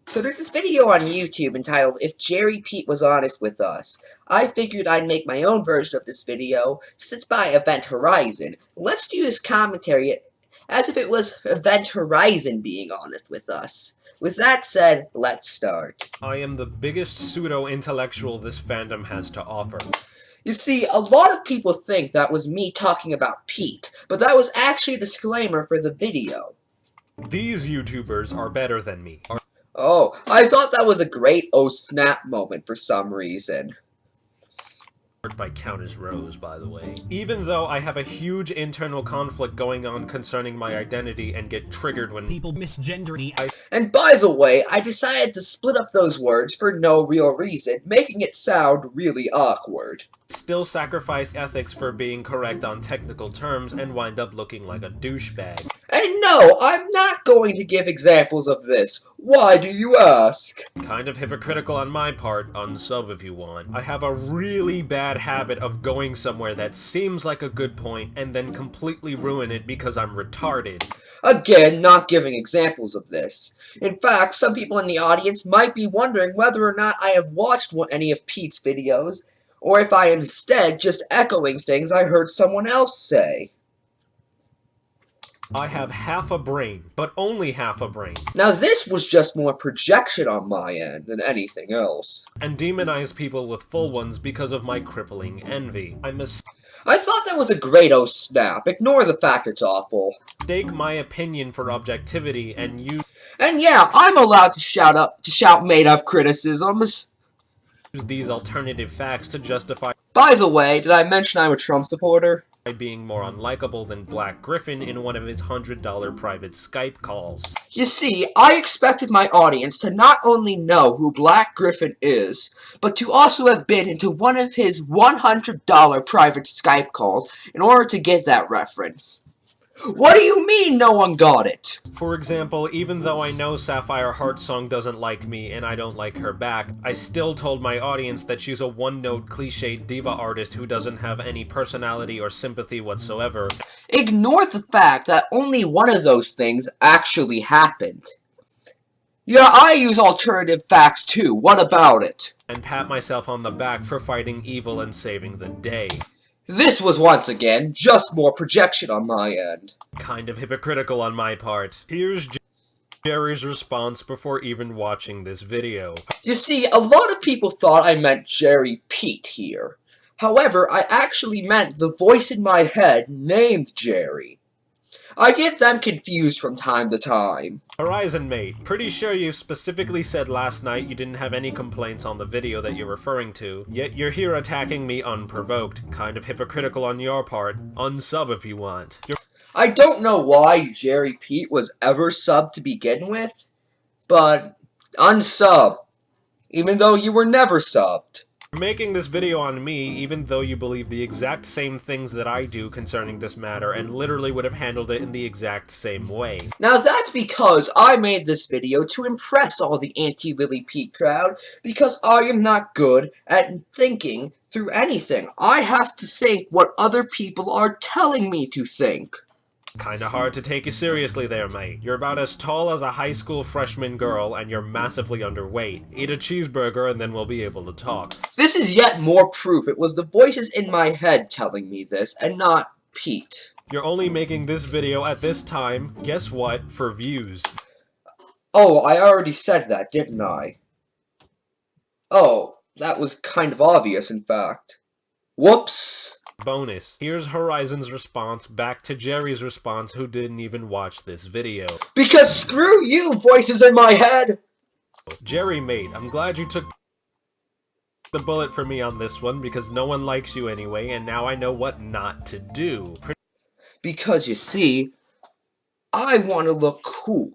So there's this video on YouTube entitled, If Jerry Pete Was Honest With Us. I figured I'd make my own version of this video, since it's by Event HoriXZ0n. Let's do this commentary as if it was Event HoriXZ0n being honest with us. With that said, let's start. I am the biggest pseudo-intellectual this fandom has to offer. You see, a lot of people think that was me talking about Pete, but that was actually a disclaimer for the video. These YouTubers are better than me. Oh, I thought that was a great oh snap moment for some reason. By count as rows, by the way. Even though I have a huge internal conflict going on concerning my identity and get triggered when people misgender me. And by the way, I decided to split up those words for no real reason, making it sound really awkward. Still sacrifice ethics for being correct on technical terms and wind up looking like a douchebag. And no, I'm not going to give examples of this. Why do you ask? Kind of hypocritical on my part, unsub if you want. I have a really bad habit of going somewhere that seems like a good point and then completely ruin it because I'm retarded. Again, not giving examples of this. In fact, some people in the audience might be wondering whether or not I have watched any of Pete's videos, or if I am instead just echoing things I heard someone else say. I have half a brain, but only half a brain. Now this was just more projection on my end than anything else. And demonize people with full ones because of my crippling envy. I thought that was a great oh snap. Ignore the fact it's awful. Mistake my opinion for objectivity and use yeah, I'm allowed to shout made-up criticisms. These alternative facts to justify. By the way, did I mention I'm a Trump supporter? Being more unlikable than Black Griffin in one of his $100 private Skype calls. You see, I expected my audience to not only know who Black Griffin is, but to also have been into one of his $100 private Skype calls in order to get that reference. What do you mean no one got it? For example, even though I know Sapphire Heartsong doesn't like me and I don't like her back, I still told my audience that she's a one-note cliched diva artist who doesn't have any personality or sympathy whatsoever. Ignore the fact that only one of those things actually happened. Yeah, I use alternative facts too, what about it? And pat myself on the back for fighting evil and saving the day. This was once again just more projection on my end. Kind of hypocritical on my part. Here's Jerry's response before even watching this video. You see, a lot of people thought I meant Jerry Pete here. However, I actually meant the voice in my head named Jerry. I get them confused from time to time. HoriXZ0n mate, pretty sure you specifically said last night you didn't have any complaints on the video that you're referring to, yet you're here attacking me unprovoked. Kind of hypocritical on your part. Unsub if you want. I don't know why Jerry Pete was ever subbed to begin with, but unsub, even though you were never subbed. You're making this video on me even though you believe the exact same things that I do concerning this matter and literally would have handled it in the exact same way. Now that's because I made this video to impress all the anti-Lily Pete crowd, because I am not good at thinking through anything. I have to think what other people are telling me to think. Kinda hard to take you seriously there, mate. You're about as tall as a high school freshman girl, and you're massively underweight. Eat a cheeseburger and then we'll be able to talk. This is yet more proof it was the voices in my head telling me this, and not Pete. You're only making this video at this time, guess what, for views. Oh, I already said that, didn't I? Oh, that was kind of obvious, in fact. Whoops. Bonus. Here's HoriXZ0n's response back to Jerry's response, who didn't even watch this video. Because screw you, voices in my head! Jerry mate, I'm glad you took the bullet for me on this one, because no one likes you anyway, and now I know what not to do. Because you see, I want to look cool.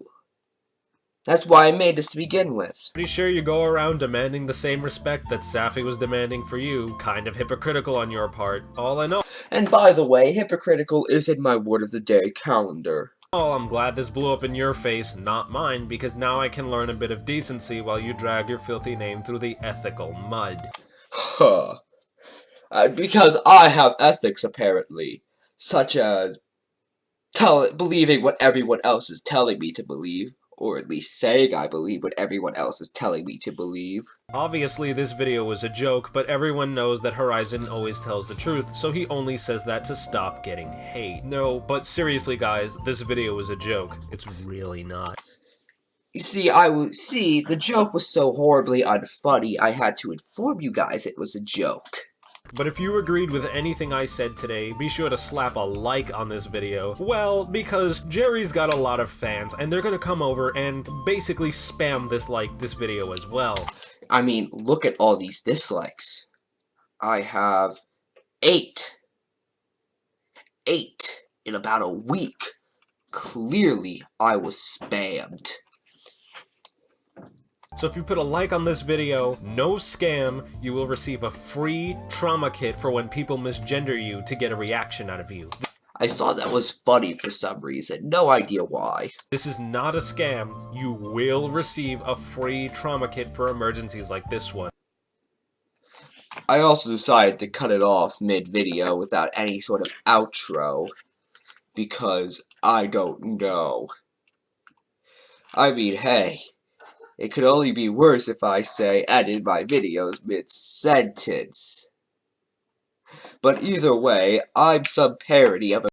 That's why I made this to begin with. Pretty sure you go around demanding the same respect that Safi was demanding for you. Kind of hypocritical on your part. All I know. And by the way, hypocritical is in my word of the day calendar. Oh, I'm glad this blew up in your face, not mine, because now I can learn a bit of decency while you drag your filthy name through the ethical mud. Huh. Because I have ethics, apparently. Such as believing what everyone else is telling me to believe, Or at least saying I believe what everyone else is telling me to believe. Obviously, this video was a joke, but everyone knows that HoriXZ0n always tells the truth, so he only says that to stop getting hate. No, but seriously guys, this video was a joke. It's really not. You see, the joke was so horribly unfunny, I had to inform you guys it was a joke. But if you agreed with anything I said today, be sure to slap a like on this video. Well, because Jerry's got a lot of fans, and they're gonna come over and basically spam this video as well. I mean, look at all these dislikes. I have 8. 8 in about a week. Clearly, I was spammed. So if you put a like on this video, no scam, you will receive a free trauma kit for when people misgender you to get a reaction out of you. I thought that was funny for some reason, no idea why. This is not a scam. You will receive a free trauma kit for emergencies like this one. I also decided to cut it off mid-video without any sort of outro, because I don't know. I mean, hey, it could only be worse if I say edit my videos mid-sentence. But either way, I'm some parody of a